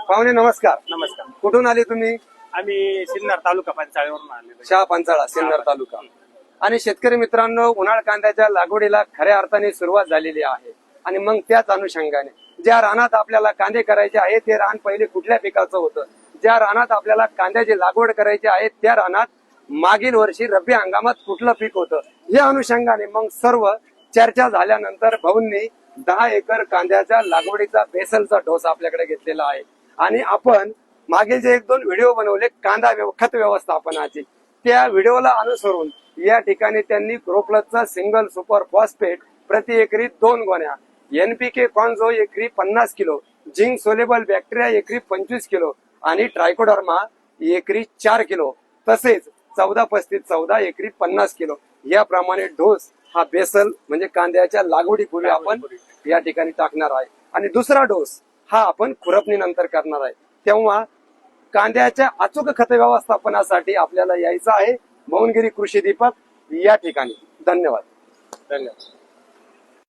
पाहुणे नमस्कार. नमस्कार. कुठून आले तुम्ही? आम्ही सिन्नर तालुका पंचाळीवरून आलेलो. शहा पंचाळा सिन्नर तालुका. आणि शेतकरी मित्रांनो, उन्हाळ कांद्याच्या लागवडीला खऱ्या अर्थाने सुरुवात झालेली आहे. आणि मग त्याच अनुषंगाने ज्या रानात आपल्याला कांदे करायचे आहे ते रान पहिले कुठल्या पिकाचं होतं, ज्या रानात आपल्याला कांद्याची लागवड करायची आहे त्या रानात मागील वर्षी रब्बी हंगामात कुठलं पीक होतं, या अनुषंगाने मग सर्व चर्चा झाल्यानंतर भाऊंनी 10 एकर कांद्याच्या लागवडीचा बेसलचा डोस आपल्याकडे घेतलेला आहे. आणि आपण मागील जे 1-2 व्हिडिओ बनवले कांदा खत व्यवस्थापनाचे, त्या व्हिडिओला अनुसरून या ठिकाणी त्यांनी ग्रोप्लसचा सिंगल सुपर फॉस्फेट प्रति एकरी 2 गोण्या, NPK कॉन्झो एकरी 50 किलो, झिंक सोलेबल बॅक्टेरिया एकरी 25 किलो आणि ट्रायकोडर्मा एकरी 4 किलो, तसेच 14-35-14 एकरी 50 किलो याप्रमाणे डोस हा बेसल म्हणजे कांद्याच्या लागवडीपूर्वी आपण या ठिकाणी टाकणार आहे. आणि दुसरा डोस हा आपण खुरपणीनंतर करणार आहे. तेव्हा कांद्याच्या अचूक खत व्यवस्थापनासाठी आपल्याला यायचं आहे मौनगिरी कृषी दीपक या ठिकाणी. धन्यवाद.